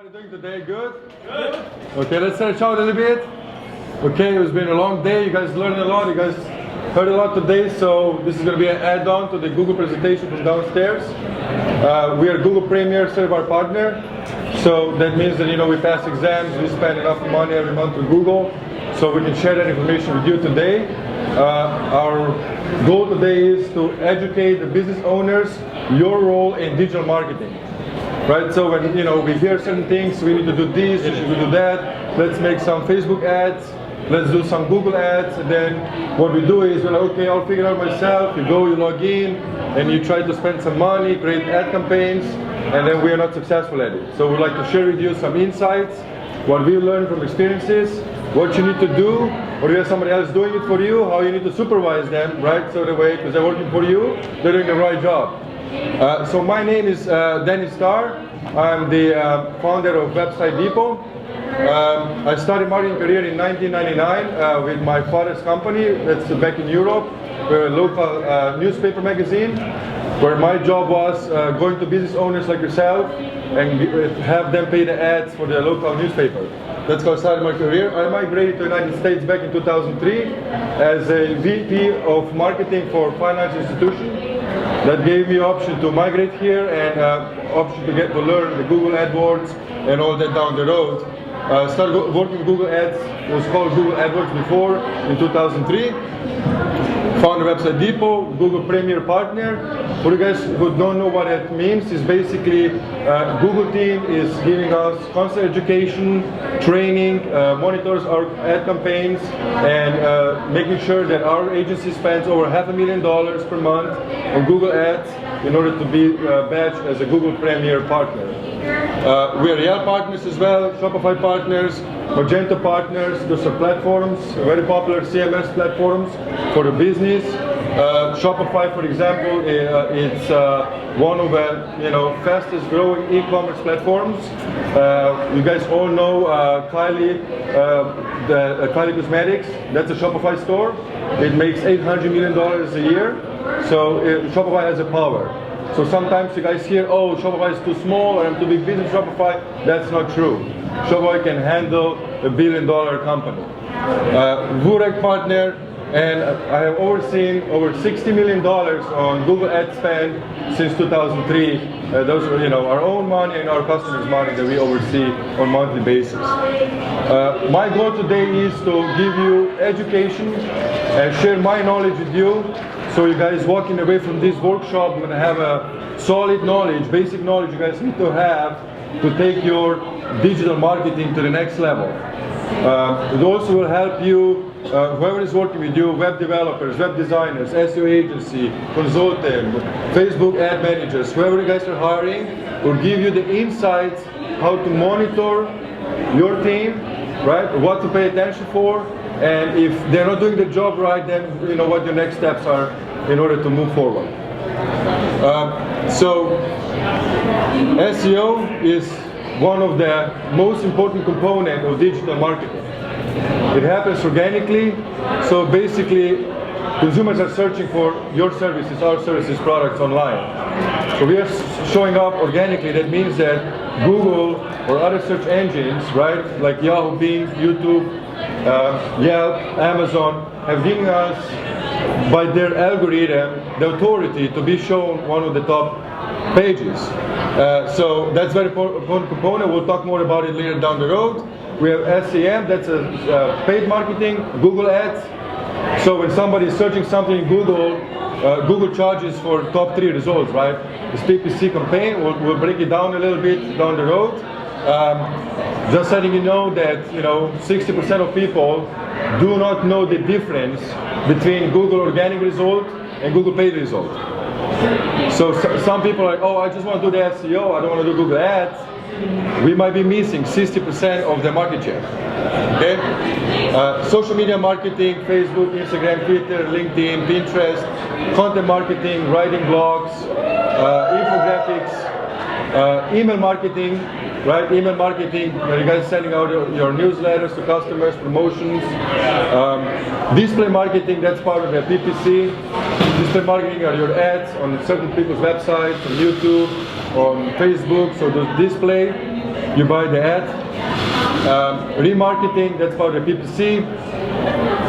Everybody doing today good? Good. Okay, let's stretch out a little bit. Okay, it's been a long day. You guys learned a lot. You guys heard a lot today. So this is going to be an add-on to the Google presentation from downstairs. We are Google Premier Certified Partner. So that means that we pass exams. We spend enough money every month with Google, so we can share that information with you today. Our goal today is to educate the business owners your role in digital marketing. Right, so when we hear certain things, we need to do this, we should do that. Let's make some Facebook ads. Let's do some Google ads. And then what we do is, okay, I'll figure it out myself. You go, you log in, and you try to spend some money, create ad campaigns, and then we are not successful at it. So we'd like to share with you some insights, what we learned from experiences, what you need to do, or you have somebody else doing it for you, how you need to supervise them, right? So the way, because they're working for you, they're doing the right job. So my name is Dennis Starr. I'm the founder of Website Depot. I started marketing career in 1999 with my father's company. That's back in Europe. We're a local newspaper magazine where my job was going to business owners like yourself and have them pay the ads for the local newspaper. That's how I started my career. I migrated to the United States back in 2003 as a VP of marketing for financial institution. That gave me option to migrate here and option to get to learn the Google AdWords and all that down the road. Started working with Google Ads. It was called Google AdWords before in 2003. Found a Website Depot, Google Premier Partner. For you guys who don't know what that means, is basically Google team is giving us constant education, training, monitors our ad campaigns, and making sure that our agency spends over $500,000 per month on Google Ads in order to be badged as a Google Premier Partner. We are Yelp partners as well, Shopify partners, Magento partners. Those are platforms, very popular CMS platforms for the business. Shopify, for example, it's one of the fastest growing e-commerce platforms. You guys all know Kylie Cosmetics. That's a Shopify store. It makes $800 million a year. So Shopify has a power. So sometimes you guys hear, oh, Shopify is too small, or I'm too big business Shopify. That's not true. Shopify can handle $1 billion company. Vurek partner, and I have overseen over $60 million on Google ad spend since 2003. Those are our own money and our customers' money that we oversee on a monthly basis. My goal today is to give you education and share my knowledge with you. So you guys walking away from this workshop, you're going to have a solid knowledge, basic knowledge you guys need to have to take your digital marketing to the next level. It also will help you, whoever is working with you, web developers, web designers, SEO agency, consultant, Facebook ad managers, whoever you guys are hiring, will give you the insights how to monitor your team, right? What to pay attention for. And if they're not doing the job right, then what your next steps are in order to move forward. So SEO is one of the most important components of digital marketing. It happens organically. So basically, consumers are searching for your services, our services, products online. So we are showing up organically. That means that Google or other search engines, right, like Yahoo, Bing, YouTube, Yelp, Amazon, have given us, by their algorithm, the authority to be shown one of the top pages. So that's a very important component. We'll talk more about it later down the road. We have SEM, that's a paid marketing, Google Ads. So when somebody is searching something in Google, Google charges for top 3 results, right? This PPC campaign, we'll break it down a little bit down the road. Just letting you know that 60% of people do not know the difference between Google organic result and Google paid result. So some people are like, oh, I just want to do the SEO, I don't want to do Google Ads. We might be missing 60% of the market share. Okay? Social media marketing, Facebook, Instagram, Twitter, LinkedIn, Pinterest, content marketing, writing blogs, infographics, email marketing, right? Email marketing, where you guys sending out your newsletters to customers, promotions. Display marketing, that's part of the PPC. Display marketing are your ads on certain people's websites, on YouTube, on Facebook, so those display. you buy the ad. Remarketing, that's part of the PPC.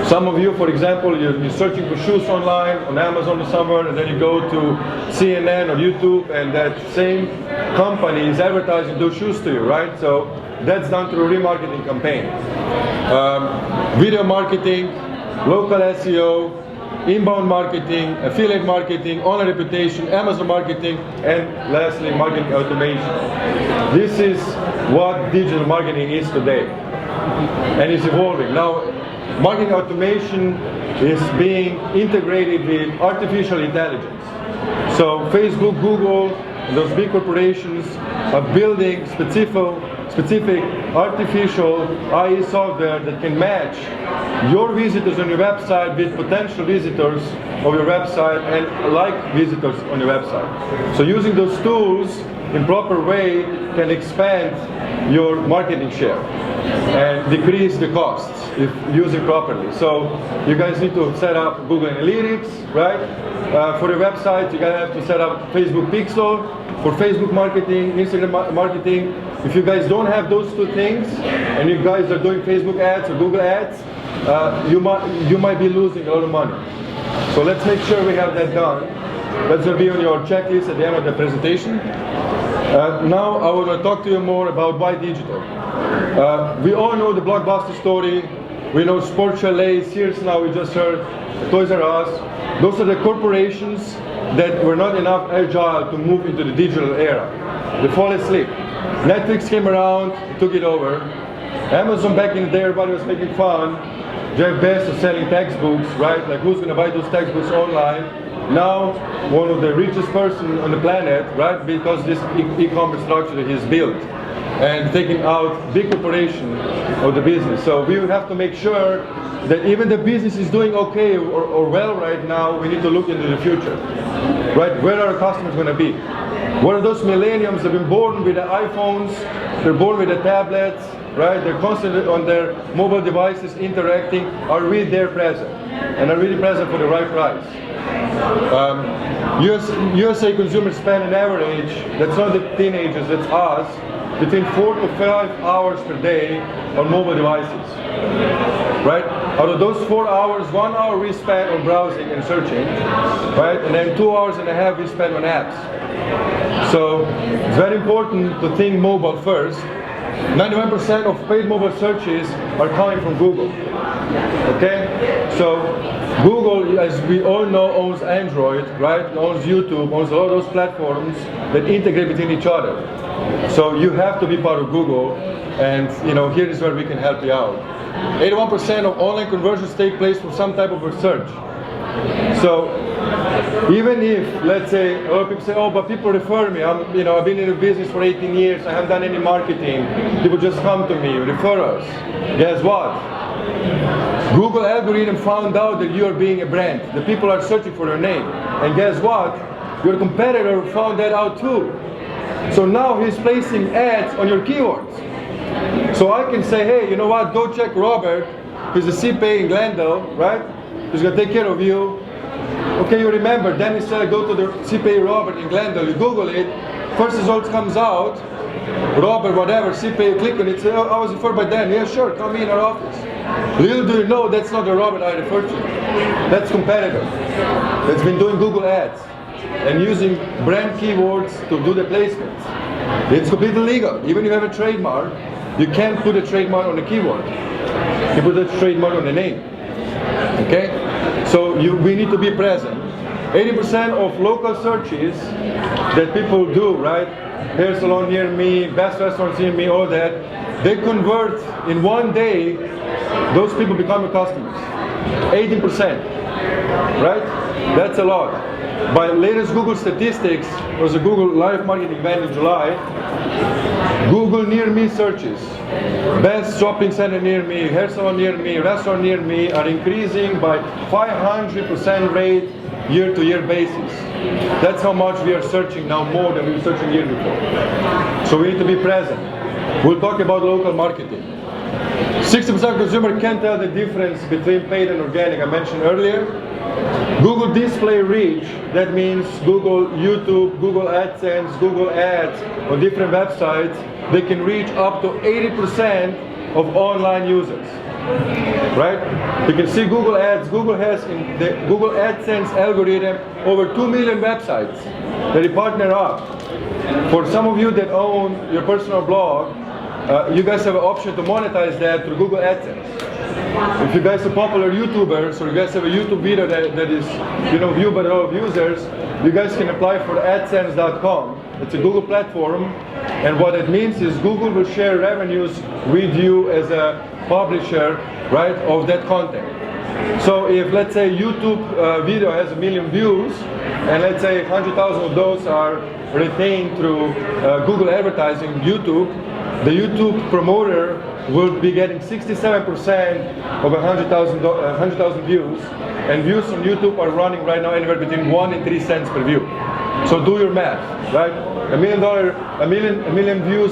Some of you, for example, you're searching for shoes online, on Amazon or somewhere, and then you go to CNN or YouTube, and that same company is advertising those shoes to you, right? So that's done through a remarketing campaign. Video marketing, local SEO, inbound marketing, affiliate marketing, online reputation, Amazon marketing, and lastly, marketing automation. This is what digital marketing is today, and it's evolving. Now, marketing automation is being integrated with artificial intelligence. So Facebook, Google, those big corporations are building specific artificial AI software that can match your visitors on your website with potential visitors of your website and like visitors on your website. So using those tools in proper way can expand your marketing share and decrease the costs if used properly. So you guys need to set up Google Analytics, right? For your website, you gotta have to set up Facebook Pixel for Facebook marketing, Instagram marketing. If you guys don't have those two things, and you guys are doing Facebook ads or Google ads, you might be losing a lot of money. So let's make sure we have that done. That's gonna be on your checklist at the end of the presentation. Now I want to talk to you more about why digital. We all know the Blockbuster story. We know Sport Chalet, Sears now, we just heard, Toys R Us. Those are the corporations that were not enough agile to move into the digital era. They fall asleep. Netflix came around, took it over. Amazon back in the day, everybody was making fun. Jeff Bezos selling textbooks, right? Like who's going to buy those textbooks online? Now, one of the richest person on the planet, right? Because this e-commerce structure that he's built and taking out big corporation of the business. So we have to make sure that even the business is doing okay or well right now, we need to look into the future, right? Where are our customers going to be? What are those millennials that have been born with the iPhones, they're born with the tablets, right? They're constantly on their mobile devices interacting. Are we there present? And are we present for the right price? USA consumers spend an average, that's not the teenagers, that's us, between 4 to 5 hours per day on mobile devices, right? Out of those 4 hours, 1 hour we spend on browsing and searching, right? And then 2.5 hours we spend on apps. So it's very important to think mobile first. 91% of paid mobile searches are coming from Google, okay? So Google, as we all know, owns Android, right? Owns YouTube, owns all those platforms that integrate between each other. So you have to be part of Google, and here is where we can help you out. 81% of online conversions take place from some type of research. So even if, let's say, a lot of people say, oh, but people refer me. I've been in the business for 18 years. I haven't done any marketing. People just come to me, refer us. Guess what? Google algorithm found out that you are being a brand. The people are searching for your name. And guess what? Your competitor found that out too. So now he's placing ads on your keywords. So I can say, hey, you know what? Go check Robert. He's a CPA in Glendale, right? He's going to take care of you. Okay, you remember, Dennis said go to the CPA Robert in Glendale, you Google it, first results comes out, Robert whatever, CPA, you click on it, say, oh, I was referred by Dan, yeah sure, come in our office. Little do you know, that's not the Robert I referred to. That's competitor. That's been doing Google ads and using brand keywords to do the placements. It's completely legal. Even if you have a trademark, you can't put a trademark on the keyword. You put a trademark on the name. Okay? So we need to be present. 80% of local searches that people do, right? Hair salon near me, best restaurants near me, all that, they convert in one day, those people become your customers. 18%, right? That's a lot. By latest Google statistics, there was a Google live marketing event in July, Google near me searches, best shopping center near me, hair salon near me, restaurant near me are increasing by 500% rate year-to-year basis. That's how much we are searching now, more than we were searching year before. So we need to be present. We'll talk about local marketing. 60% of consumers can't tell the difference between paid and organic, I mentioned earlier. Google Display Reach, that means Google YouTube, Google AdSense, Google Ads on different websites, they can reach up to 80% of online users. Right? You can see Google Ads. Google has in the Google AdSense algorithm over 2 million websites that they partner up. For some of you that own your personal blog, you guys have an option to monetize that through Google AdSense. If you guys are popular YouTubers, or you guys have a YouTube video that is viewed by a lot of users, you guys can apply for AdSense.com. It's a Google platform, and what it means is Google will share revenues with you as a publisher, right, of that content. So if, let's say, YouTube video has 1 million views, and let's say 100,000 of those are retained through Google advertising, YouTube, the YouTube promoter will be getting 67% of 100,000 views, and views on YouTube are running right now anywhere between 1 and 3 cents per view. So do your math, right? A million views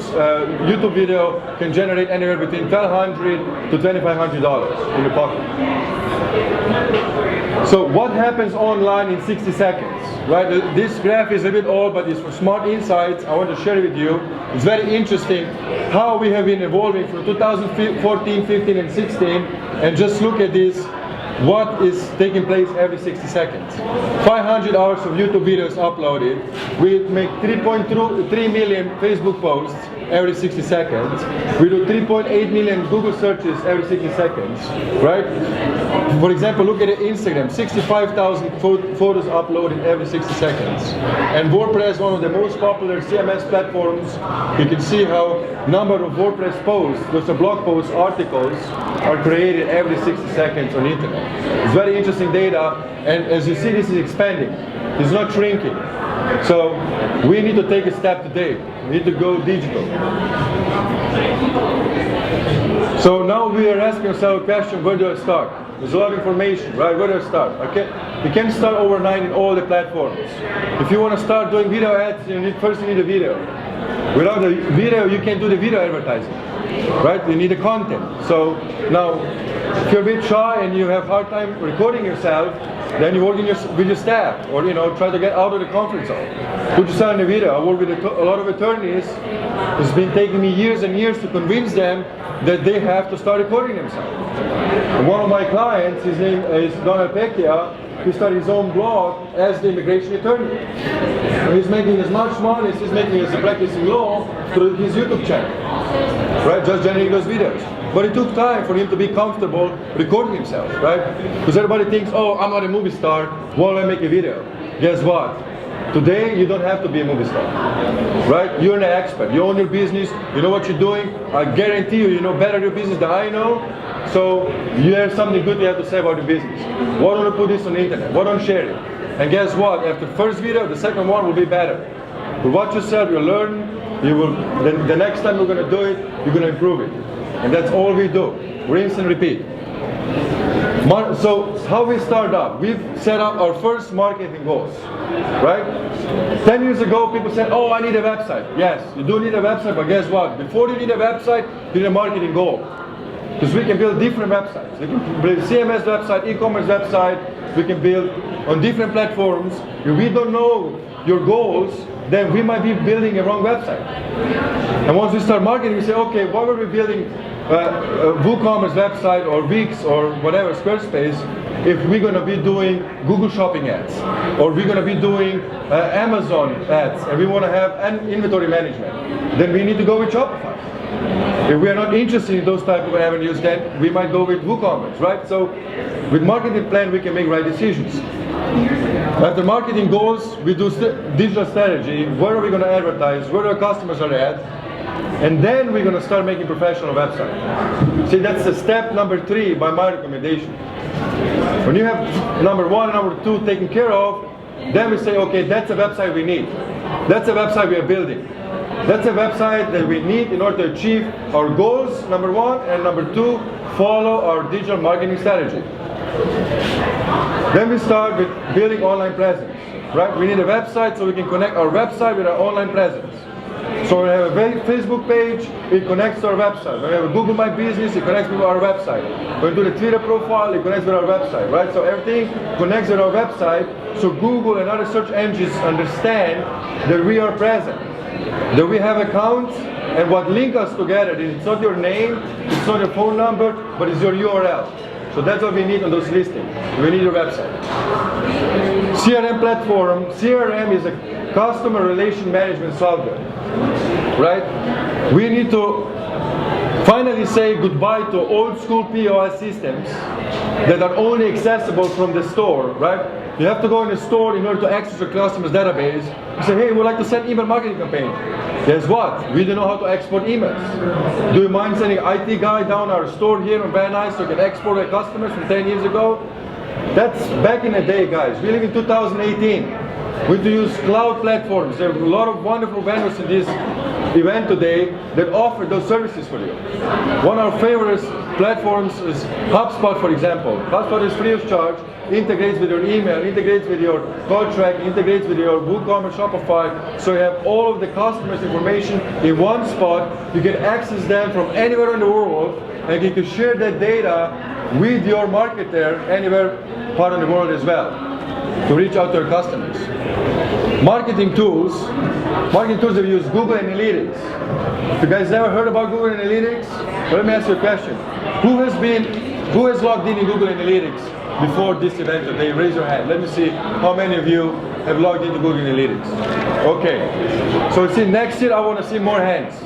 YouTube video can generate anywhere between $1,200 to $2,500 in your pocket. So what happens online in 60 seconds, right? This graph is a bit old, but it's for smart insights. I want to share it with you. It's very interesting how we have been evolving from 2014, 15, and 16, and just look at this. What is taking place every 60 seconds? 500 hours of YouTube videos uploaded. We make 3.3 million Facebook posts every 60 seconds. We do 3.8 million Google searches every 60 seconds, right? For example, look at Instagram, 65,000 photos uploaded every 60 seconds. And WordPress, one of the most popular CMS platforms, you can see how number of WordPress posts, those are blog posts, articles, are created every 60 seconds on the internet. It's very interesting data, and as you see, this is expanding. It's not shrinking. So we need to take a step today. We need to go digital. So now we are asking ourselves a question, where do I start? There's a lot of information, right? Where do I start? Okay, you can't start overnight in all the platforms. If you want to start doing video ads, first you need a video. Without a video, you can't do the video advertising, right? You need the content. So now, if you're a bit shy and you have a hard time recording yourself, then you work with your staff, or try to get out of the comfort zone. Put yourself in a video. I work with a lot of attorneys. It's been taking me years and years to convince them that they have to start recording themselves. And one of my clients, his name is Donald Pecchia, he started his own blog as the immigration attorney. And he's making as much money as he's making as a practicing law through his YouTube channel, right? Just generating those videos. But it took time for him to be comfortable recording himself, right? Because everybody thinks, oh, I'm not a movie star, why do I make a video? Guess what? Today, you don't have to be a movie star, right? You're an expert, you own your business, you know what you're doing. I guarantee you know better your business than I know. So you have something good you have to say about your business. Why don't you put this on the internet? Why don't you share it? And guess what? After the first video, the second one will be better. You watch yourself, you learn, you will. Then the next time you're going to do it, you're going to improve it. And that's all we do. Rinse and repeat. So how we start up? We've set up our first marketing goals, right? 10 years ago, people said, oh, I need a website. Yes, you do need a website, but guess what? Before you need a website, you need a marketing goal. Because we can build different websites. We can build CMS website, e-commerce website. We can build on different platforms. If we don't know your goals, then we might be building a wrong website. And once we start marketing, we say, okay, why were we building a WooCommerce website or Wix or whatever, Squarespace, if we're going to be doing Google Shopping ads, or we're going to be doing Amazon ads, and we want to have an inventory management, then we need to go with Shopify. If we are not interested in those type of avenues, then we might go with WooCommerce, right? So with marketing plan, we can make right decisions. After marketing goals, we do digital strategy. Where are we going to advertise? Where our customers are at? And then we're going to start making professional websites. See, that's the step number 3 by my recommendation. When you have number 1 and number 2 taken care of, then we say, okay, that's a website we need. That's a website we are building. That's a website that we need in order to achieve our goals, number 1, and number 2, follow our digital marketing strategy. Then we start with building online presence, right? We need a website so we can connect our website with our online presence. So we have a Facebook page, it connects to our website. When we have a Google My Business, it connects with our website. When we do the Twitter profile, it connects with our website, right? So everything connects with our website, so Google and other search engines understand that we are present, that we have accounts, and what links us together. It's not your name, it's not your phone number, but it's your URL. So that's what we need on those listings. We need your website. CRM platform. CRM is a customer relation management software, right? We need to finally say goodbye to old school POS systems that are only accessible from the store, right? You have to go in the store in order to access your customer's database. You say, hey, we'd like to send email marketing campaign. Guess what? We don't know how to export emails. Do you mind sending an IT guy down our store here in Van Nuys so we can export our customers from 10 years ago? That's back in the day, guys. We live in 2018. We need to use cloud platforms. There are a lot of wonderful vendors in this event today that offer those services for you. One of our favorite platforms is HubSpot, for example. HubSpot is free of charge, integrates with your email, integrates with your call track, integrates with your WooCommerce, Shopify, so you have all of the customers' information in one spot. You can access them from anywhere in the world, and you can share that data with your marketer anywhere part of the world as well, to reach out to your customers. Marketing tools that we use Google Analytics. If you guys never heard about Google Analytics, well, let me ask you a question. Who has logged in Google Analytics before this event today? Raise your hand. Let me see how many of you have logged into Google Analytics. Okay, so see, next year I want to see more hands,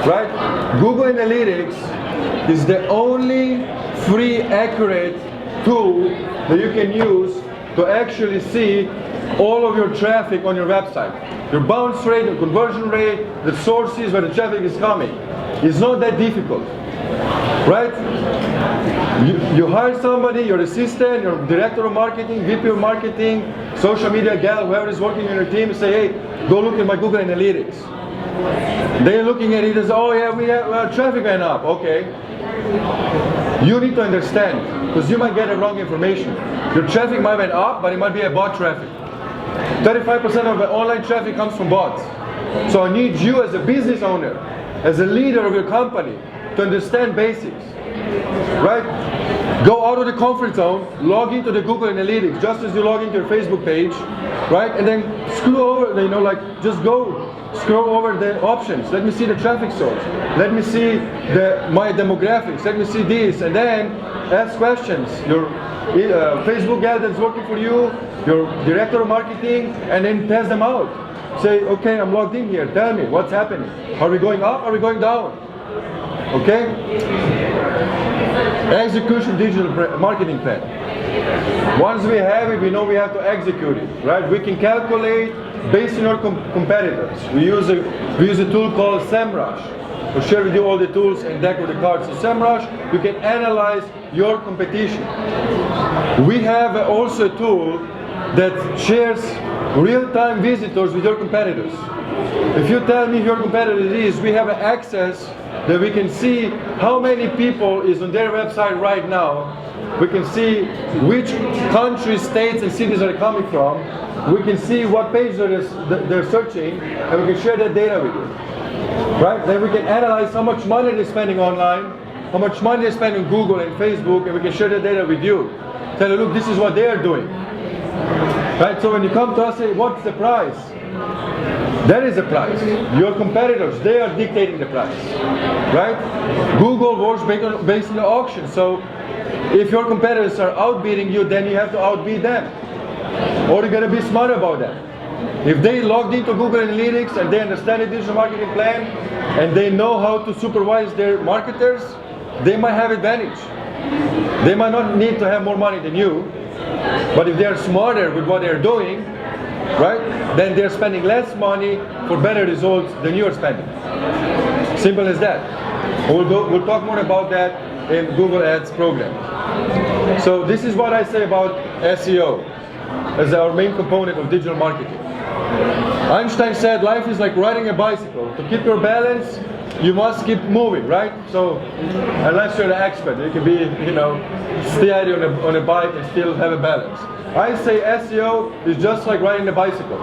right? Google Analytics is the only free, accurate tool that you can use to actually see all of your traffic on your website. Your bounce rate, your conversion rate, the sources where the traffic is coming. It's not that difficult, right? You hire somebody, your assistant, your director of marketing, VP of marketing, social media gal, whoever is working in your team, say, hey, go look at my Google Analytics. They're looking at it as, oh yeah, we have traffic went up. Okay. You need to understand, because you might get the wrong information. Your traffic might went up, but it might be a bot traffic. 35% of the online traffic comes from bots. So I need you as a business owner, as a leader of your company, to understand basics, right? Go out of the comfort zone, log into the Google Analytics, just as you log into your Facebook page, right? And then scroll over, you know, like just go scroll over the options. Let me see the traffic source. Let me see my demographics. Let me see this, and then ask questions. Your Facebook guy that's working for you, your director of marketing, and then test them out. Say, okay, I'm logged in here. Tell me what's happening. Are we going up? Are we going down? Okay. Execution digital marketing plan. Once we have it, we know we have to execute it, right? We can calculate based on our competitors. We use a tool called Semrush. We'll share with you all the tools and deck of the cards. So Semrush, you can analyze your competition. We have also a tool that shares real-time visitors with your competitors. If you tell me who your competitor is, we have access that we can see how many people is on their website right now. We can see which countries, states, and cities are coming from. We can see what page they're searching, and we can share that data with you. Right? Then we can analyze how much money they're spending online, how much money they spend on Google and Facebook, and we can share that data with you. Tell you, look, this is what they are doing. Right? So when you come to us, say, what's the price? That is the price. Your competitors, they are dictating the price. Right? Google works based on the auction. So if your competitors are outbidding you, then you have to outbid them. Or you gotta be smart about that. If they logged into Google Analytics and they understand the digital marketing plan and they know how to supervise their marketers, they might have advantage. They might not need to have more money than you, but if they are smarter with what they're doing, right, then they're spending less money for better results than you are spending. Simple as that. We'll talk more about that in Google Ads program. So this is what I say about SEO as our main component of digital marketing. Einstein said life is like riding a bicycle. To keep your balance, you must keep moving, right? So unless you're an expert, you can be, steady on a bike and still have a balance. I say SEO is just like riding a bicycle.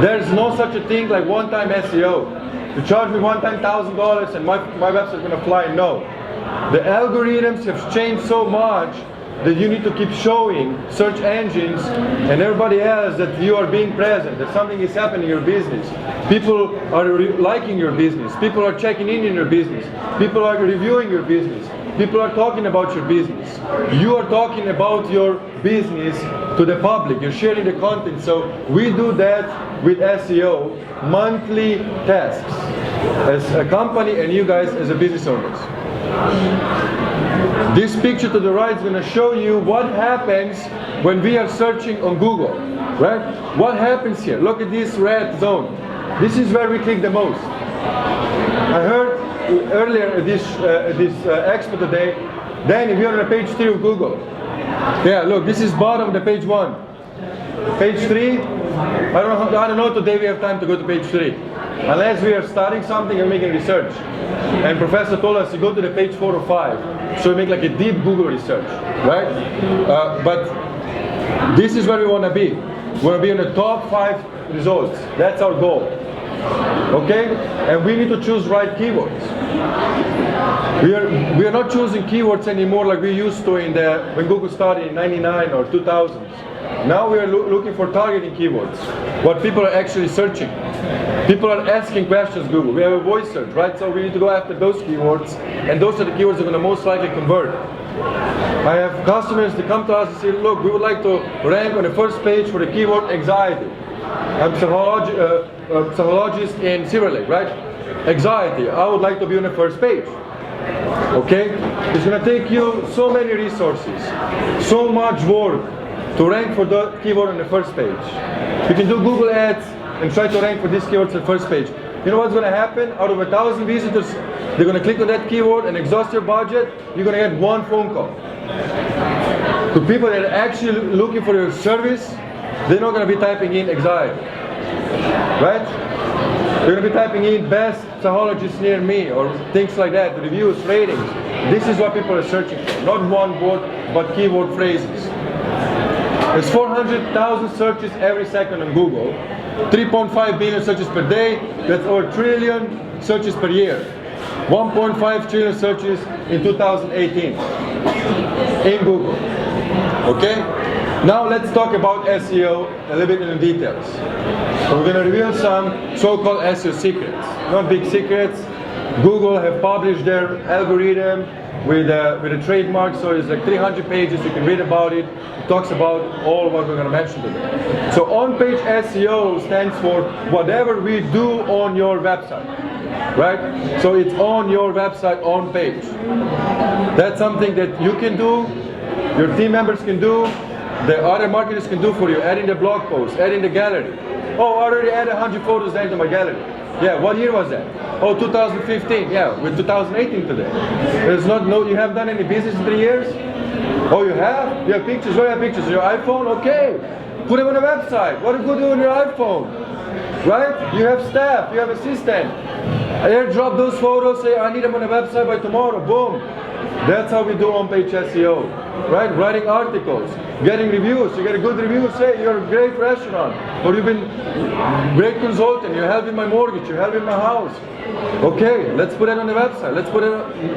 There's no such a thing like one-time SEO. You charge me one-time $1,000 and my website is going to fly. No. The algorithms have changed so much that you need to keep showing search engines and everybody else that you are being present, that something is happening in your business. People are liking your business. People are checking in your business. People are reviewing your business. People are talking about your business. You are talking about your business to the public. You're sharing the content. So we do that with SEO, monthly tasks as a company and you guys as a business owners. This picture to the right is going to show you what happens when we are searching on Google, right? What happens here? Look at this red zone. This is where we click the most. I heard earlier at this Expo today, then if you're on page 3 of Google, yeah, look, this is bottom of the page 1. Page 3, I don't know today we have time to go to page 3. Unless we are studying something and making research. And professor told us to go to the page 4 or 5. So we make like a deep Google research, right? But this is where we want to be. We want to be in the top 5 results. That's our goal. Okay? And we need to choose right keywords. We are not choosing keywords anymore like we used to when Google started in 99 or 2000s. Now we are looking for targeting keywords. What people are actually searching. People are asking questions Google. We have a voice search, right? So we need to go after those keywords, and those are the keywords that are going to most likely convert. I have customers that come to us and say, look, we would like to rank on the first page for the keyword anxiety. I'm a psychologist in Silver Lake, right? Anxiety. I would like to be on the first page. Okay? It's going to take you so many resources, so much work to rank for the keyword on the first page. You can do Google Ads and try to rank for these keywords on the first page. You know what's going to happen? Out of 1,000 visitors, they're going to click on that keyword and exhaust your budget. You're going to get one phone call. To people that are actually looking for your service, they're not going to be typing in anxiety, right? They're going to be typing in best psychologist near me or things like that, reviews, ratings. This is what people are searching for, not one word, but keyword phrases. There's 400,000 searches every second on Google, 3.5 billion searches per day, that's over 1 trillion searches per year. 1.5 trillion searches in 2018 in Google. Okay? Now let's talk about SEO a little bit in the details. So we're going to reveal some so-called SEO secrets. Not big secrets. Google have published their algorithm with a trademark, so it's like 300 pages, you can read about it. It talks about all what we're going to mention today. So on-page SEO stands for whatever we do on your website, right? So it's on your website, on page. That's something that you can do, your team members can do, the other marketers can do for you, adding the blog post, adding the gallery. Oh, I already added 100 photos there to my gallery. Yeah, what year was that? Oh, 2015. Yeah, we're 2018 today. You haven't done any business in 3 years? Oh, you have? You have pictures? Where are your pictures? Your iPhone? Okay. Put them on the website. What are you going to do on your iPhone? Right? You have staff. You have assistant. Airdrop those photos. Say, I need them on the website by tomorrow. Boom. That's how we do on-page SEO. Right? Writing articles. Getting reviews. You get a good review. Say, you're a great restaurant. Or you've been a great consultant. You're helping my mortgage. You're helping my house. Okay, let's put it on the website. Let's put it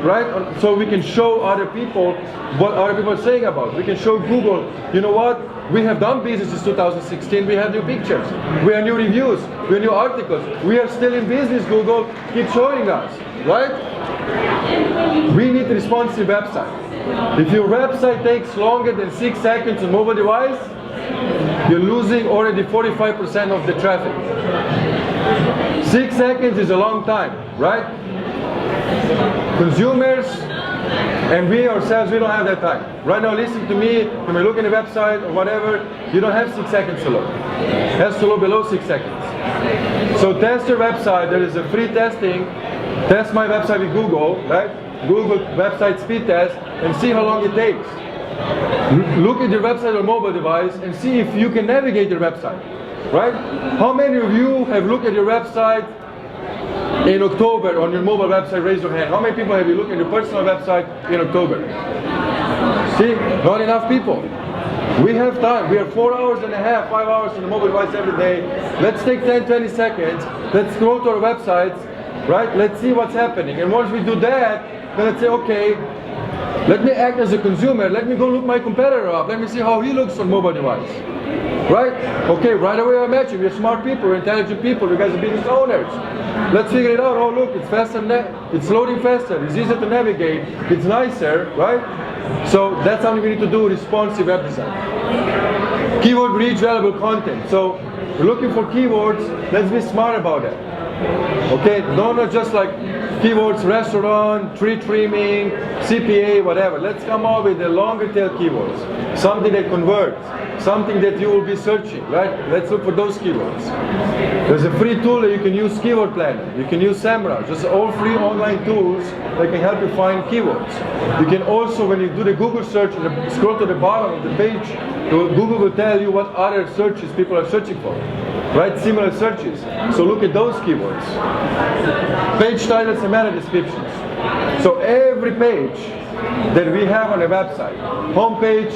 right so we can show other people what other people are saying about. We can show Google, you know what? We have done business since 2016. We have new pictures. We have new reviews. We have new articles. We are still in business, Google. Keep showing us, right? We need a responsive website. If your website takes longer than 6 seconds on mobile device, you're losing already 45% of the traffic. 6 seconds is a long time, right? Consumers and we ourselves, we don't have that time. Right now, listen to me, when we look at the website or whatever, you don't have 6 seconds to load. It has to load below 6 seconds. So test your website. There is a free testing. Test my website with Google, right? Google website speed test and see how long it takes. Look at your website on mobile device and see if you can navigate your website, right? How many of you have looked at your website in October on your mobile website? Raise your hand. How many people have you looked at your personal website in October? See, not enough people. We have time. We are 4 hours and a half, 5 hours on the mobile device every day. Let's take 10, 20 seconds. Let's go to our websites right? Let's see what's happening. And once we do that, then let's say, okay, let me act as a consumer. Let me go look my competitor up. Let me see how he looks on mobile device. Right? Okay, right away I met you. We're smart people, we're intelligent people, you guys are business owners. Let's figure it out. Oh look, it's faster, it's loading faster, it's easier to navigate, it's nicer, right? So that's something we need to do, responsive web design. Keyword reach valuable content. So we're looking for keywords, let's be smart about that. Okay, not just like keywords, restaurant, tree trimming, CPA, whatever. Let's come up with the longer tail keywords. Something that converts, something that you will be searching, right? Let's look for those keywords. There's a free tool that you can use, Keyword Planner. You can use Semrush. Just all free online tools that can help you find keywords. You can also, when you do the Google search and scroll to the bottom of the page, Google will tell you what other searches people are searching for. Right? Similar searches. So look at those keywords. Page titles and meta descriptions. So every page that we have on a website, homepage,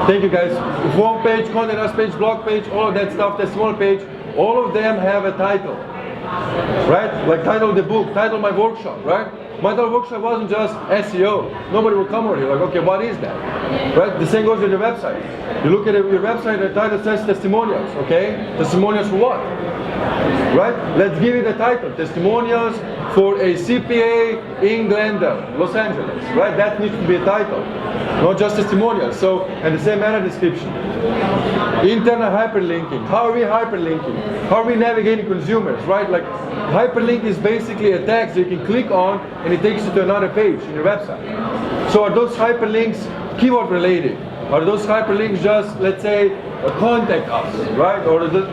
thank you guys, homepage, content us page, blog page, all of that stuff, the small page, all of them have a title. Right? Like title of the book, title of my workshop, right? My title workshop wasn't just SEO. Nobody will come over here like, okay, what is that? Right? The same goes with your website. You look at your website, the title says testimonials, okay? Testimonials for what? Right? Let's give it a title. Testimonials for a CPA in Glendale, Los Angeles. Right? That needs to be a title. Not just testimonials. So, and the same meta description. Internal hyperlinking. How are we hyperlinking? How are we navigating consumers? Right? Like, hyperlink is basically a text you can click on and it takes you to another page in your website. So are those hyperlinks keyword related? Are those hyperlinks just, let's say, contact us, right? Or the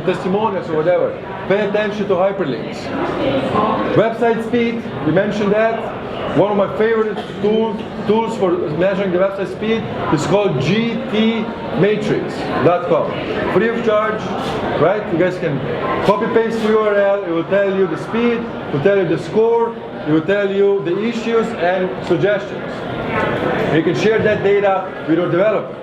testimonials or whatever. Pay attention to hyperlinks. Website speed, we mentioned that. One of my favorite tools for measuring the website speed is called gtmatrix.com. Free of charge, right? You guys can copy paste the URL, it will tell you the speed, it will tell you the score, it will tell you the issues and suggestions. You can share that data with your developer.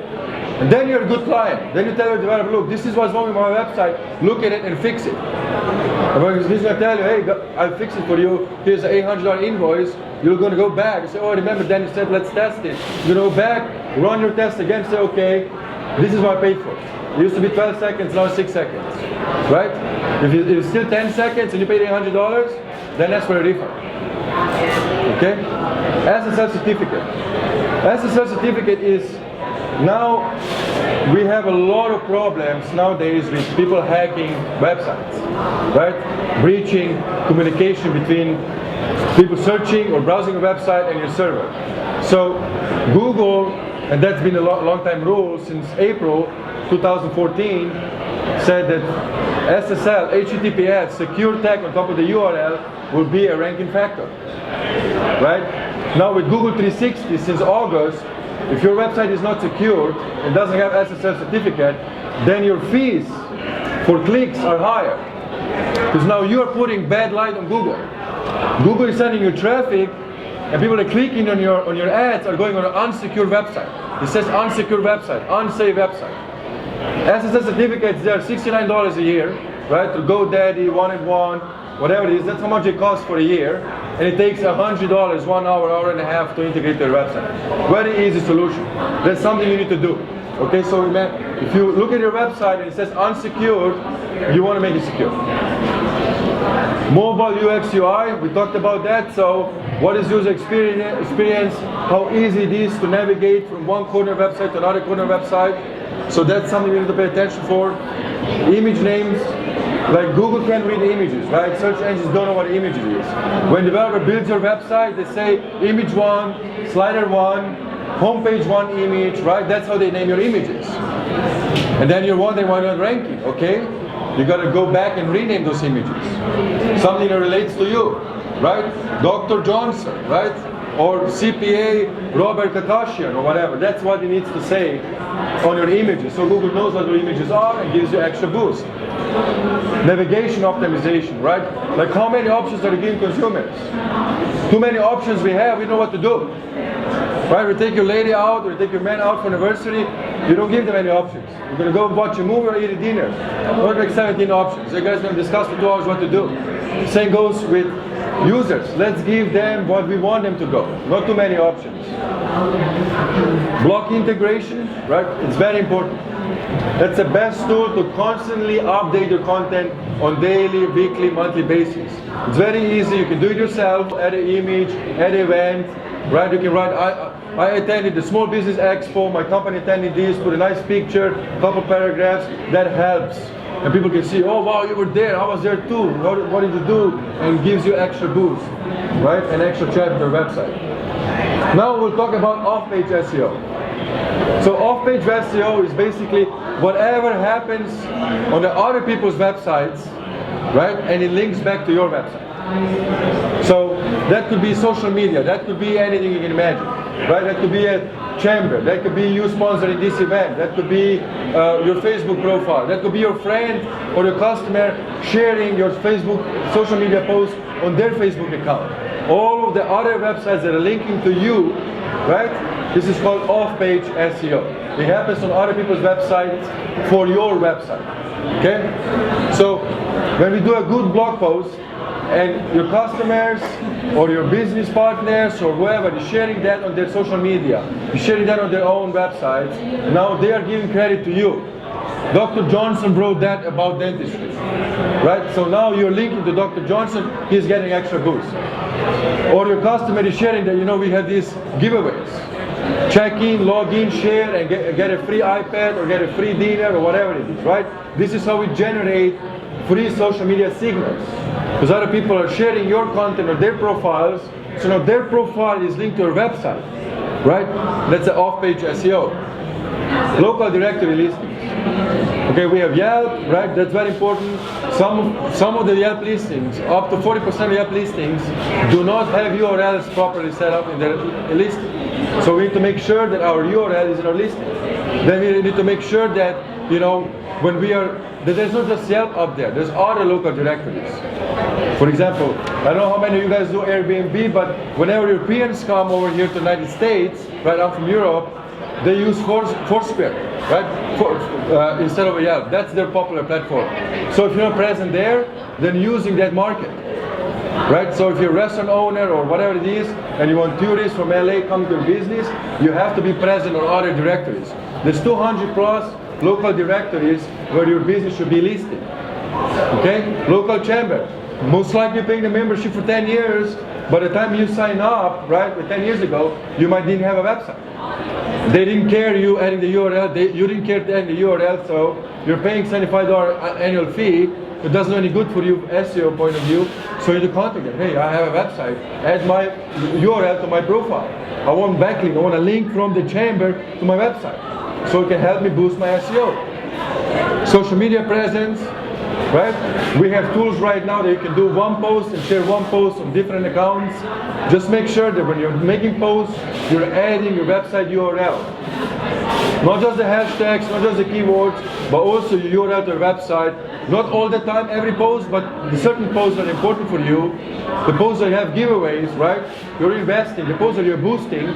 And then you're a good client. Then you tell your developer, look, this is what's wrong with my website, look at it and fix it. And he's going to tell you, hey, I'll fix it for you, here's an $800 invoice, you're going to go back and say, oh, remember then you said, let's test it. You're going to go back, run your test again, say, okay, this is what I paid for. It used to be 12 seconds, now 6 seconds, right? If it's still 10 seconds and you paid $800, then that's for a refund. Okay? SSL certificate. SSL certificate is, now we have a lot of problems nowadays with people hacking websites, right? Breaching communication between people searching or browsing a website and your server. So Google, and that's been a long time rule since April 2014, said that SSL, HTTPS, secure tag on top of the URL will be a ranking factor, right? Now with Google 360 since August, if your website is not secured and doesn't have SSL certificate, then your fees for clicks are higher. Because now you are putting bad light on Google. Google is sending you traffic and people are clicking on your ads are going on an unsecured website. It says unsecured website, unsafe website. SSL certificates, they are $69 a year, right? To GoDaddy, 1&1, whatever it is, that's how much it costs for a year. And it takes $100, 1 hour, hour and a half to integrate your website. Very easy solution. That's something you need to do. Okay, so if you look at your website and it says unsecured, you want to make it secure. Mobile UX UI, we talked about that. So what is user experience? How easy it is to navigate from one corner website to another corner website. So that's something you need to pay attention for. Image names. Like Google can't read images, right? Search engines don't know what image it is. When the developer builds your website, they say image 1, slider 1, homepage 1 image, right? That's how they name your images. And then you're wondering why not ranking, okay? You gotta go back and rename those images. Something that relates to you, right? Dr. Johnson, right? Or CPA Robert Kakashian or whatever. That's what it needs to say on your images. So Google knows what your images are and gives you extra boost. Navigation optimization, right? Like how many options are you giving consumers? Too many options we have, we know what to do. Right? We take your lady out or take your man out for anniversary, you don't give them any options. You're going to go watch a movie or eat a dinner. Don't make 17 options. You guys are going to discuss for 2 hours what to do. Same goes with Users, let's give them what we want them to go. Not too many options. Block integration, right? It's very important. That's the best tool to constantly update your content on daily, weekly, monthly basis. It's very easy. You can do it yourself. Add an image, add an event, right? You can write, I attended the Small Business Expo. My company attended this. Put a nice picture, couple paragraphs. That helps. And people can see, oh wow, you were there, I was there too, what did you do? And gives you extra boost, right? An extra chapter website. Now we'll talk about off-page SEO. So off-page SEO is basically whatever happens on the other people's websites, right? And it links back to your website. So that could be social media, that could be anything you can imagine, right? That could be a chamber, that could be you sponsoring this event, that could be your Facebook profile, that could be your friend or your customer sharing your Facebook social media post on their Facebook account. All of the other websites that are linking to you, right? This is called off-page SEO. It happens on other people's websites for your website. Okay? So when we do a good blog post, and your customers or your business partners or whoever is sharing that on their social media, is sharing that on their own websites, now they are giving credit to you. Dr. Johnson wrote that about dentistry, right? So now you're linking to Dr. Johnson, he's getting extra boost. Or your customer is sharing that, you know, we have these giveaways. Check in, log in, share, and get a free iPad or get a free dinner or whatever it is, right? This is how we generate free social media signals. Because other people are sharing your content on their profiles, so now their profile is linked to your website, right? That's the off-page SEO. Local directory listings. Okay, we have Yelp, right? That's very important. Some of the Yelp listings, up to 40% of Yelp listings, do not have URLs properly set up in their listing. So we need to make sure that our URL is in our listing. Then we need to make sure that, you know, when we are, that there's not just Yelp up there, there's other local directories. For example, I don't know how many of you guys do Airbnb, but whenever Europeans come over here to the United States, right, I'm from Europe, they use Foursquare, right, instead of a Yelp. That's their popular platform. So if you're not present there, then using that market, right? So if you're a restaurant owner or whatever it is, and you want tourists from LA come to your business, you have to be present on other directories. There's 200 plus local directories where your business should be listed. Okay? Local chamber. Most likely paying the membership for 10 years. By the time you sign up, right, 10 years ago, you might didn't have a website. They didn't care you adding the URL, you didn't care to add the URL, so you're paying $75 annual fee. It doesn't do any good for you SEO point of view, so you need to contact them. Hey, I have a website, add my URL to my profile. I want backlink, I want a link from the chamber to my website, so it can help me boost my SEO. Social media presence, right? We have tools right now that you can do one post and share one post on different accounts. Just make sure that when you're making posts, you're adding your website URL. Not just the hashtags, not just the keywords, but also your URL to your website. Not all the time, every post, but the certain posts that are important for you. The posts that have giveaways, right? You're investing, the posts that you're boosting,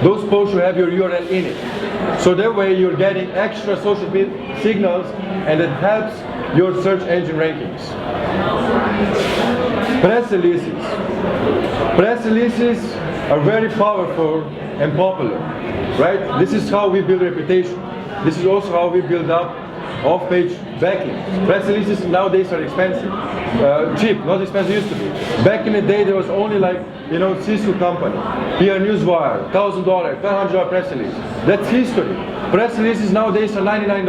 those posts should have your URL in it. So that way you're getting extra social signals, and it helps your search engine rankings. Press releases. Press releases are very powerful and popular, right? This is how we build reputation. This is also how we build up off-page backlinks. Press releases nowadays are expensive. Cheap, not expensive used to be. Back in the day there was only like, you know, Cisco company, PR Newswire, $1,000, $500 press release. That's history. Press releases nowadays are $99,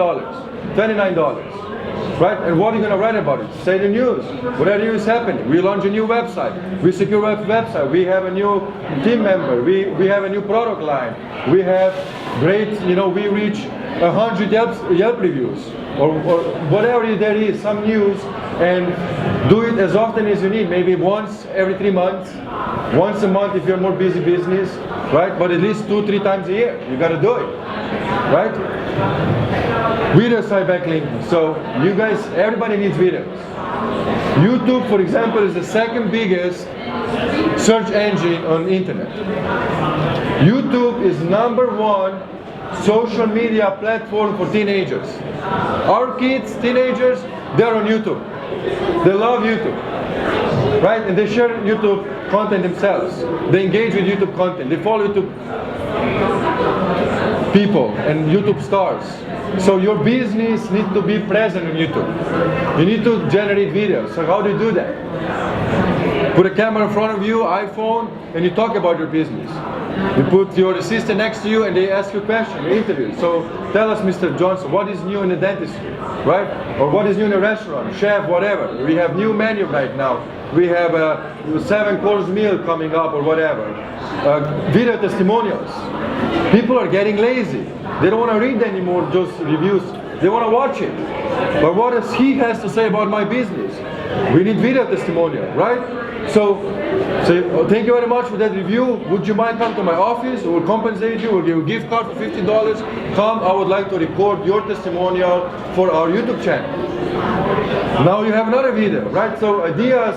$29. Right? And what are you going to write about it? Say the news. Whatever news is happening. We launch a new website. We secure a website. We have a new team member. We have a new product line. We have great, you know, we reach 100 Yelp reviews. Or whatever there is, some news. And do it as often as you need. Maybe once every 3 months. Once a month if you're a more busy business. Right? But at least 2-3 times a year. You got to do it. Right? Video site backlinking. So you guys, everybody needs videos. YouTube, for example, is the second biggest search engine on the internet. YouTube is #1 social media platform for teenagers. Our kids, teenagers, they're on YouTube. They love YouTube. right? And they share YouTube content themselves. They engage with YouTube content. They follow YouTube people and YouTube stars. So your business needs to be present on YouTube. You need to generate videos. So how do you do that? Put a camera in front of you, iPhone, and you talk about your business. You put your assistant next to you and they ask you questions, interview. So tell us, Mr. Johnson, what is new in the dentistry, right? Or what is new in the restaurant, chef, whatever. We have new menu right now. We have a 7-course meal coming up or whatever. Video testimonials. People are getting lazy. They don't want to read anymore just reviews. They want to watch it. But what does he has to say about my business? We need video testimonial, right? So say, oh, thank you very much for that review. Would you mind coming to my office? We'll compensate you. We'll give you a gift card for $50. Come, I would like to record your testimonial for our YouTube channel. Now you have another video, right? So ideas,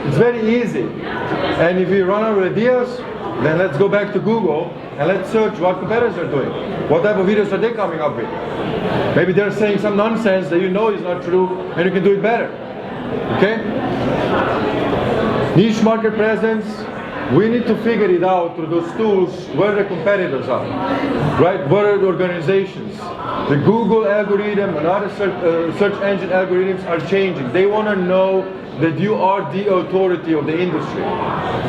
it's very easy. And if you run out of ideas, then let's go back to Google and let's search what competitors are doing. What type of videos are they coming up with? Maybe they're saying some nonsense that you know is not true and you can do it better. Okay? Niche market presence. We need to figure it out through those tools where the competitors are, right? What are the organizations? The Google algorithm and other search engine algorithms are changing. They want to know that you are the authority of the industry,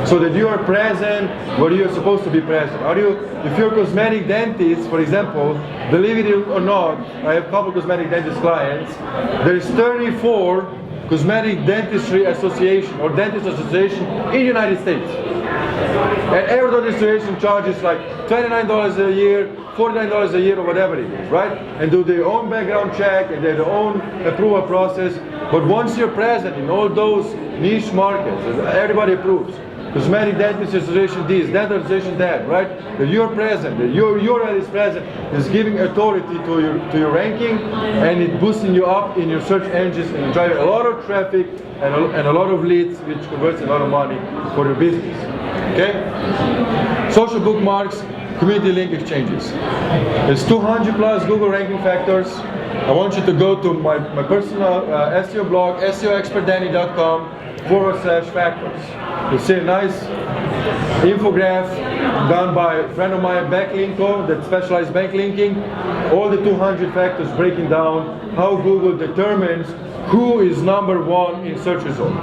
so that you are present where you're supposed to be present. Are you? If you're a cosmetic dentist, for example, believe it or not, I have a couple of cosmetic dentist clients. There's 34 cosmetic dentistry association or dentist association in the United States. And every association charges like $29 a year, $49 a year, or whatever it is, right? And do their own background check and their own approval process. But once you're present in all those niche markets, everybody approves. Cosmetic Dentist Association this, Dental Association that, right? That you're present, that your URL is present, is giving authority to your ranking, and it boosting you up in your search engines and driving a lot of traffic and a lot of leads, which converts a lot of money for your business. Okay? Social bookmarks, community link exchanges. There's 200 plus Google ranking factors. I want you to go to my personal SEO blog, seoexpertdanny.com/factors. You'll see a nice infograph done by a friend of mine, Backlinko, that specializes backlinking. All the 200 factors breaking down how Google determines who is #1 in search result.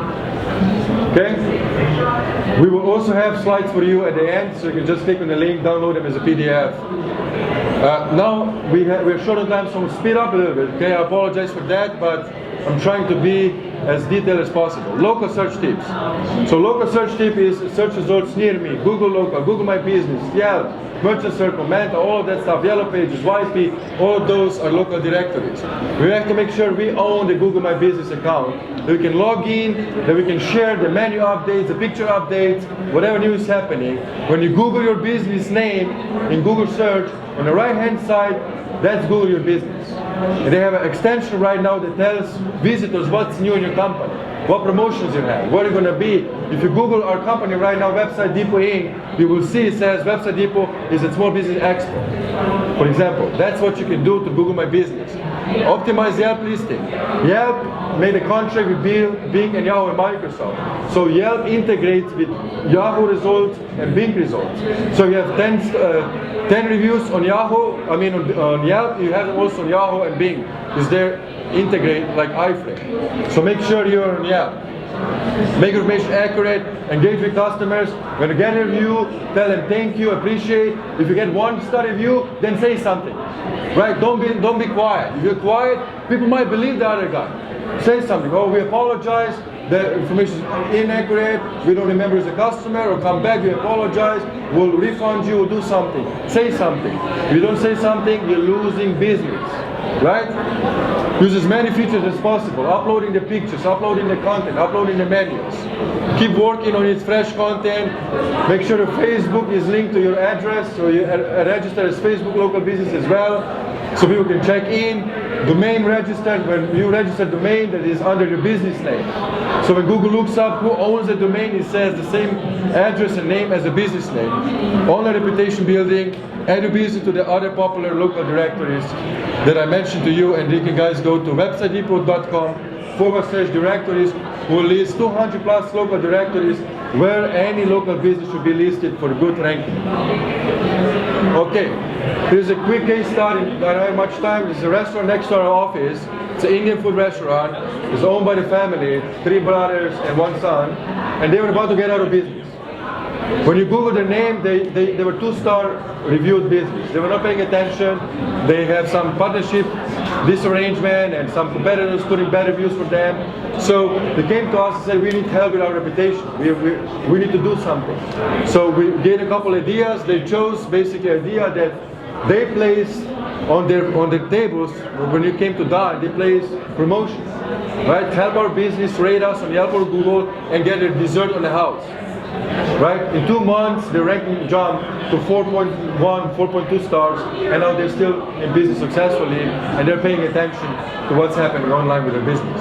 Okay? We will also have slides for you at the end, so you can just click on the link, download them as a PDF. Now we're short on time, so we'll speed up a little bit. Okay, I apologize for that, but I'm trying to be as detailed as possible. Local search tips. So local search tip is search results near me, Google local, Google my business, Yelp, Merchant Circle, Manta, all of that stuff, Yellow Pages, YP, all of those are local directories. We have to make sure we own the Google My Business account, that we can log in, that we can share the menu updates, the picture updates, whatever new is happening. When you Google your business name in Google search, on the right hand side, that's Google Your Business. And they have an extension right now that tells visitors what's new in your company, what promotions you have, where you're going to be. If you Google our company right now, Website Depot Inc., you will see it says Website Depot is at Small Business Expo. For example, that's what you can do to Google My Business. Optimize Yelp listing. Yelp made a contract with Bing and Yahoo and Microsoft. So Yelp integrates with Yahoo results and Bing results. So you have 10 reviews on Yahoo, on Yelp, you have them also on Yahoo and Bing, because they're integrated like iFrame. So make sure you're on Yelp. Make information accurate, engage with customers. When you get a review, tell them thank you, appreciate. If you get 1-star review, then say something. Right? Don't be quiet. If you're quiet, people might believe the other guy. Say something. Oh, we apologize. The information is inaccurate. We don't remember as a customer, or come back. We apologize. We'll refund you. We'll do something. Say something. If you don't say something, you're losing business. Right? Use as many features as possible. Uploading the pictures, uploading the content, uploading the menus. Keep working on its fresh content. Make sure the Facebook is linked to your address, so you register as Facebook local business as well, so people can check in. Domain registered, when you register domain, that is under your business name. So when Google looks up who owns the domain, it says the same address and name as a business name. Online reputation building, add your business to the other popular local directories that I mentioned to you, and you can guys go to websitedepot.com / directories will list 200 plus local directories where any local business should be listed for good ranking. Okay, here's a quick case study. I don't have much time. There's a restaurant next to our office. It's an Indian food restaurant. It's owned by the family, 3 brothers and 1 son, and they were about to get out of business. When you Google their name, they were 2-star reviewed business. They were not paying attention. They have some partnership disarrangement and some competitors putting bad reviews for them. So they came to us and said, we need help with our reputation. We need to do something. So we gave a couple ideas. They chose basically an idea that they placed on their tables, when you came to dine, they placed promotions. Right? Help our business, rate us on Yelp or Google, and get a dessert on the house. Right? In 2 months, the ranking jumped to 4.1, 4.2 stars, and now they're still in business successfully, and they're paying attention to what's happening online with their business.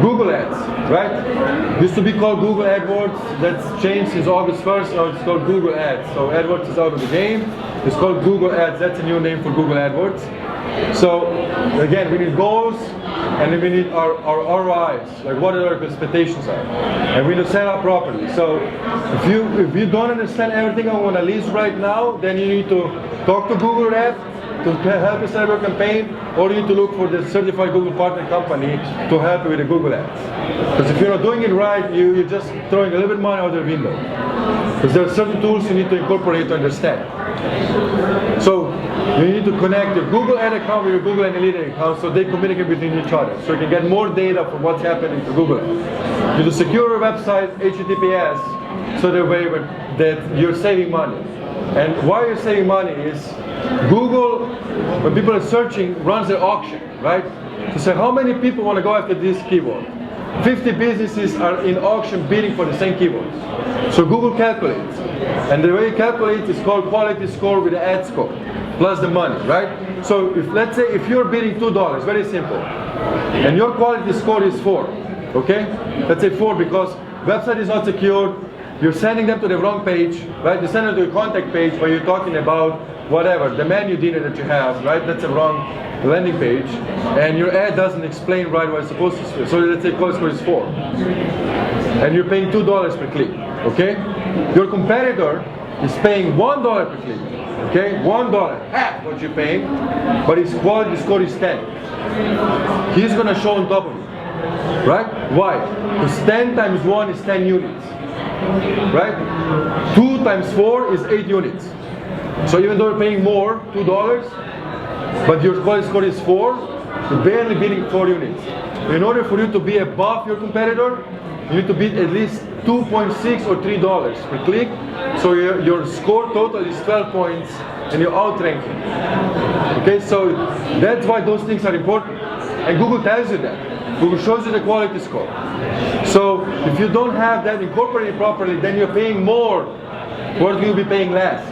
Google Ads, right? Used to be called Google AdWords. That's changed since August 1st. Now it's called Google Ads. So AdWords is out of the game. It's called Google Ads. That's a new name for Google AdWords. So again, we need goals, and then we need our ROIs, like what our expectations are, and we need to set up properly. So if you don't understand everything I'm going to list right now, then you need to talk to Google Rep to help you set up your campaign, or you need to look for the certified Google partner company to help you with the Google Ads. Because if you're not doing it right, you're just throwing a little bit of money out the window. Because there are certain tools you need to incorporate to understand. So you need to connect your Google Ad account with your Google Analytics account so they communicate between each other. So you can get more data from what's happening to Google. You need to secure your website, HTTPS, so that you're saving money. And why you're saving money is Google, when people are searching, runs their auction, right? To say how many people want to go after this keyword. 50 businesses are in auction bidding for the same keywords. So Google calculates. And the way you calculate is called quality score with the ad score, plus the money, right? So let's say if you're bidding $2, very simple, and your quality score is 4, okay? Let's say 4 because website is not secured, you're sending them to the wrong page, right? You send them to your contact page where you're talking about whatever, the menu dinner that you have, right? That's a wrong landing page, and your ad doesn't explain right what it's supposed to say. So let's say quality score is 4, and you're paying $2 per click, okay? Your competitor is paying $1 per click, okay? $1, half what you're paying, but his quality score is 10. He's gonna show on top of it, right? Why? Because 10 times 1 is 10 units, right? 2 times 4 is 8 units. So even though you're paying more, $2, but your quality score is 4, you're barely bidding 4 units. In order for you to be above your competitor, you need to bid at least $2.6 or $3 per click. So your score total is 12 points and you're outranking. Okay, so that's why those things are important. And Google tells you that. Google shows you the quality score. So if you don't have that incorporated properly, then you're paying more, or you'll be paying less.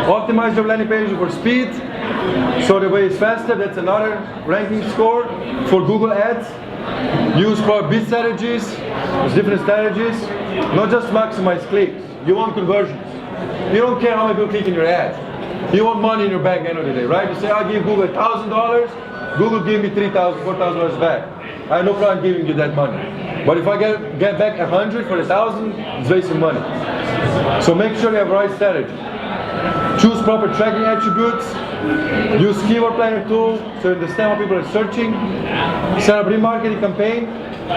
Optimize your landing page for speed, so the way it's faster. That's another ranking score for Google Ads. Use bid strategies. There's different strategies. Not just maximize clicks. You want conversions. You don't care how many people click in your ad. You want money in your bank at the end of the day, right? You say, I'll give Google $1,000. Google give me $3,000, $4,000 back. I have no problem giving you that money. But if I get back 100 for 1,000, it's wasting money. So make sure you have the right strategy. Choose proper tracking attributes. Use keyword planner tool so you understand what people are searching. Set up remarketing campaign.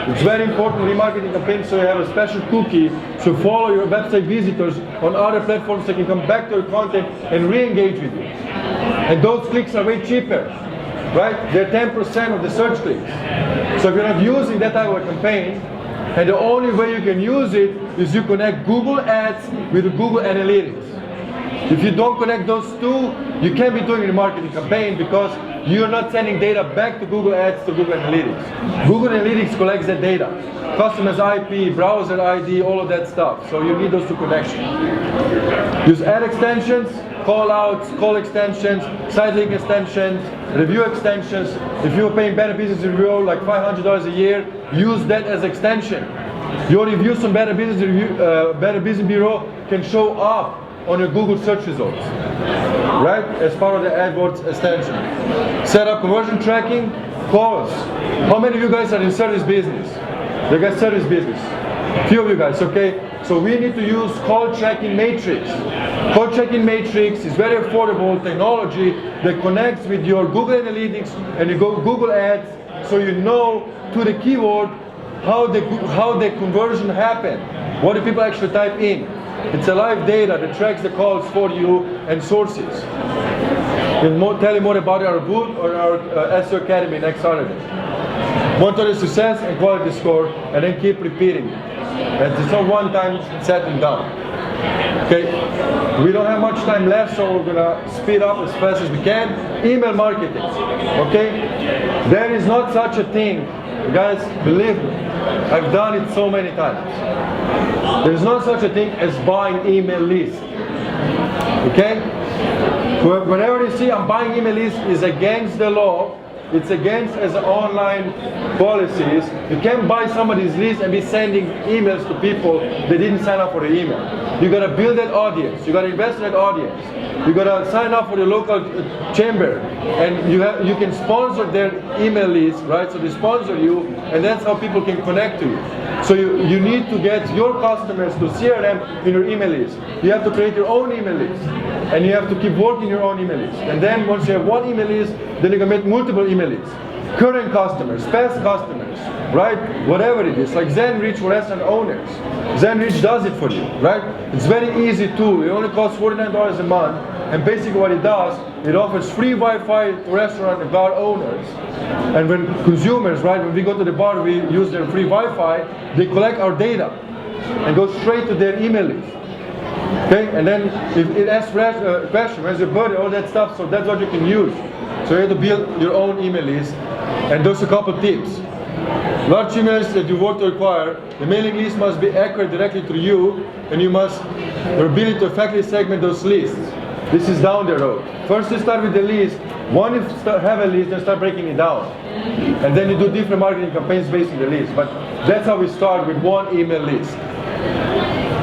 It's very important, remarketing campaign, so you have a special cookie to follow your website visitors on other platforms so they can come back to your content and re-engage with you. And those clicks are way cheaper, right? They're 10% of the search clicks. So if you're not using that type of campaign, and the only way you can use it is you connect Google Ads with Google Analytics. If you don't connect those two, you can't be doing a marketing campaign because you're not sending data back to Google Ads to Google Analytics. Google Analytics collects that data. Customers IP, browser ID, all of that stuff. So you need those two connections. Use ad extensions, call outs, call extensions, site link extensions, review extensions. If you're paying Better Business Review like $500 a year, use that as extension. Your reviews from Better Business Bureau can show up on your Google search results, right? As part of the AdWords extension. Set up conversion tracking, calls. How many of you guys are in service business? You guys service business. Few of you guys, okay? So we need to use call tracking matrix. Call tracking matrix is very affordable technology that connects with your Google Analytics and your Google Ads, so you know to the keyword how the conversion happened. What do people actually type in? It's a live data that tracks the calls for you and sources. We'll tell you more about our booth or our SEO Academy next Saturday. Monitor the success and quality score, and then keep repeating it. And it's not one time set and done. Okay, we don't have much time left, so we're gonna speed up as fast as we can. Email marketing. Okay, there is not such a thing, guys. Believe me, I've done it so many times. There is not such a thing as buying email lists. Okay, whenever you see I'm buying email lists, is against the law. It's against as online policies. You can't buy somebody's list and be sending emails to people that didn't sign up for the email. You gotta build that audience. You gotta invest in that audience. You gotta sign up for the local chamber, and you can sponsor their email list, right? So they sponsor you, and that's how people can connect to you. So you need to get your customers to CRM in your email list. You have to create your own email list, and you have to keep working your own email list. And then once you have one email list, then you can make multiple email lists. Current customers, past customers, right? Whatever it is, like Zenrich for restaurant owners. Zenrich does it for you, right? It's very easy tool. It only costs $49 a month, and basically what it does, it offers free Wi-Fi to restaurant and bar owners. And when consumers, right, when we go to the bar, we use their free Wi-Fi, they collect our data and go straight to their email list. Okay, and then if it asks question, where's your birthday, all that stuff, so that's what you can use. So you have to build your own email list, and there's a couple tips. Large emails that you want to acquire, the mailing list must be accurate directly to you, and your ability to effectively segment those lists. This is down the road. First you start with the list. One, you have a list, then start breaking it down. And then you do different marketing campaigns based on the list. But that's how we start, with one email list.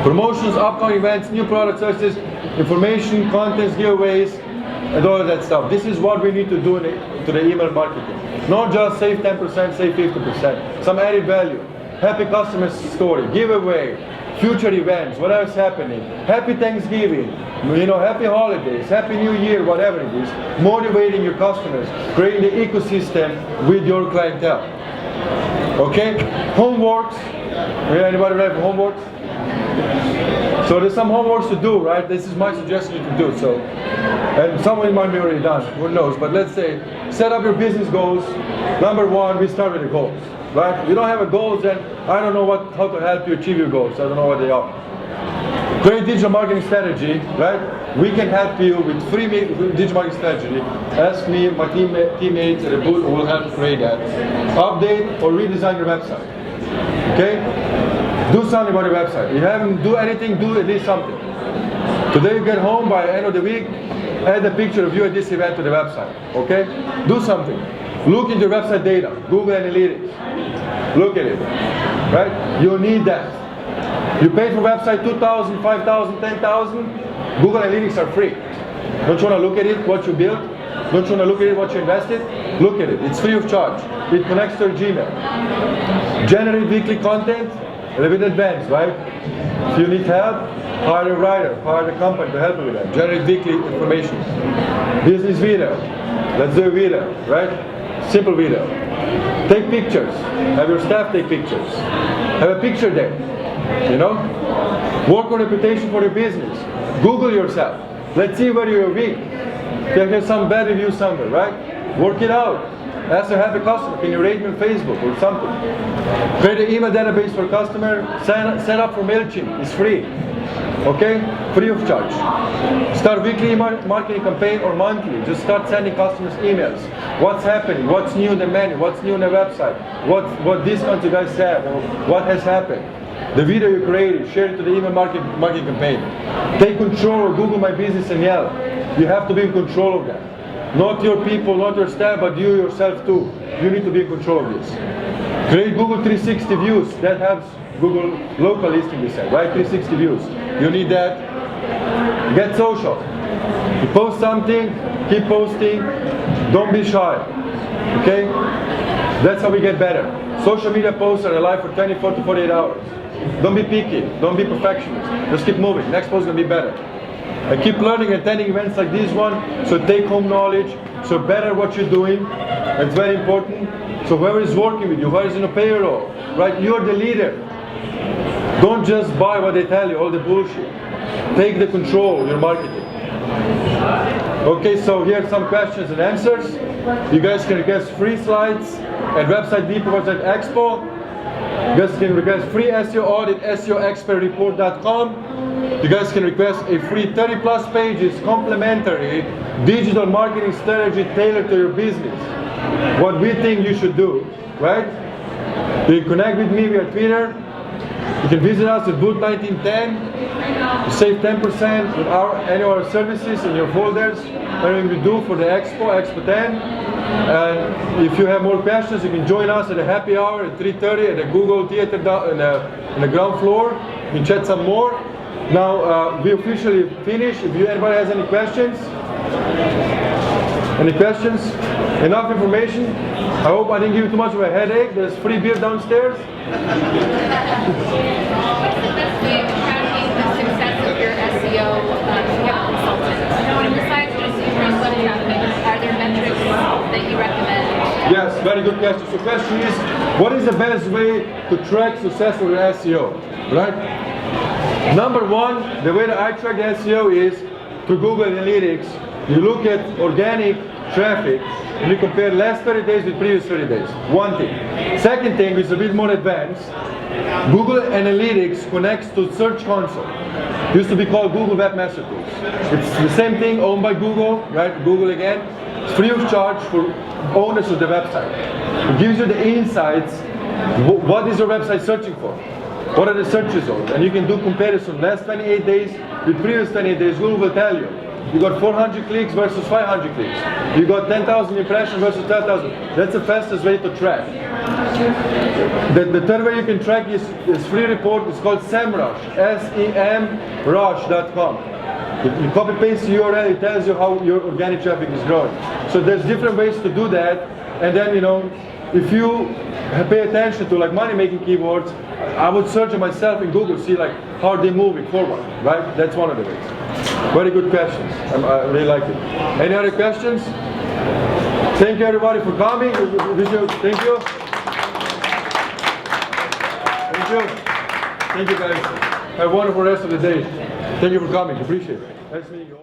Promotions, upcoming events, new product searches, information, contents, giveaways, and all of that stuff. This is what we need to do to the email marketing. Not just save 10%, save 50%. Some added value. Happy customer story, giveaway, future events, whatever's happening. Happy Thanksgiving, happy holidays, happy New Year, whatever it is. Motivating your customers, creating the ecosystem with your clientele. Okay? Homeworks. Anybody ready for homeworks? So there's some homeworks to do, right? This is my suggestion you can do. So, and some of it might be already done, who knows? But let's say, set up your business goals. Number one, we start with the goals, right? You don't have a goals, then I don't know how to help you achieve your goals. I don't know what they are. Create digital marketing strategy, right? We can help you with free digital marketing strategy. Ask me, my teammates at the booth will help create that. Update or redesign your website. Okay? Do something about your website. If you haven't do anything, do at least something. Today you get home, by the end of the week, add a picture of you at this event to the website. Okay? Do something. Look into your website data, Google Analytics. Look at it. Right? You need that. You paid for website $2,000, $5,000, $10,000. Google Analytics are free. Don't you want to look at it, what you built? Don't you want to look at it, what you invested? Look at it. It's free of charge. It connects to your Gmail. Generate weekly content. A little bit advanced, right? If you need help, hire a writer, hire a company to help you with that. Generate weekly information. Business video. Let's do a video, right? Simple video. Take pictures. Have your staff take pictures. Have a picture day. Work on reputation for your business. Google yourself. Let's see where you're weak. You have some bad reviews somewhere, right? Work it out. Ask a happy customer, can you rate me on Facebook or something? Create an email database for customer. Sign up for MailChimp. It's free. Okay? Free of charge. Start weekly marketing campaign or monthly. Just start sending customers emails. What's happening? What's new in the menu? What's new on the website? What discounts you guys have? Or what has happened? The video you created, share it to the email marketing campaign. Take control of Google My Business and Yelp. You have to be in control of that. Not your people, not your staff, but you yourself too. You need to be in control of this. Create Google 360 views. That helps Google local listing, we said, right? 360 views. You need that. Get social. You post something, keep posting, don't be shy. Okay? That's how we get better. Social media posts are alive for 24 to 48 hours. Don't be picky, don't be perfectionist. Just keep moving. Next post is gonna be better. And keep learning and attending events like this one, so take home knowledge, so better what you're doing. It's very important. So whoever is working with you, whoever is in a payroll, right? You're the leader. Don't just buy what they tell you, all the bullshit. Take the control of your marketing. Okay, so here are some questions and answers. You guys can request free slides at website website Expo. You guys can request free SEO audit, SEOexpertreport.com. You guys can request a free 30+ pages complimentary digital marketing strategy tailored to your business. What we think you should do, right? You can connect with me via Twitter. You can visit us at booth 1910. You save 10% with our annual services in your folders. Everything we do for the Expo 10. And if you have more questions, you can join us at a happy hour at 3:30 at the Google Theater in the ground floor. You can chat some more. Now we officially finished. If anybody has any questions? Any questions? Enough information? I hope I didn't give you too much of a headache. There's free beer downstairs. What's the best way of tracking the success of your SEO consultant? Besides just increased web traffic, are there metrics that you recommend? Yes, very good question. So the question is, what is the best way to track success of your SEO? Right? Number one, the way that I track the SEO is through Google Analytics. You look at organic traffic and you compare last 30 days with previous 30 days. One thing. Second thing, which is a bit more advanced, Google Analytics connects to Search Console. It used to be called Google Webmaster Tools. It's the same thing, owned by Google, right? Google again. It's free of charge for owners of the website. It gives you the insights. What is your website searching for? What are the search results? And you can do comparison last 28 days with previous 28 days. Google will tell you. You got 400 clicks versus 500 clicks. You got 10,000 impressions versus 10,000. That's the fastest way to track. The third way you can track is free report. It's called Semrush. SEMrush.com. You copy paste the URL. It tells you how your organic traffic is growing. So there's different ways to do that. And then if you pay attention to like money making keywords, I would search it myself in Google, see like how are they moving forward, right? That's one of the ways. Very good questions. I really like it. Any other questions? Thank you everybody for coming. Thank you. Thank you. Thank you guys. Have a wonderful rest of the day. Thank you for coming. Appreciate it. Nice meeting you all.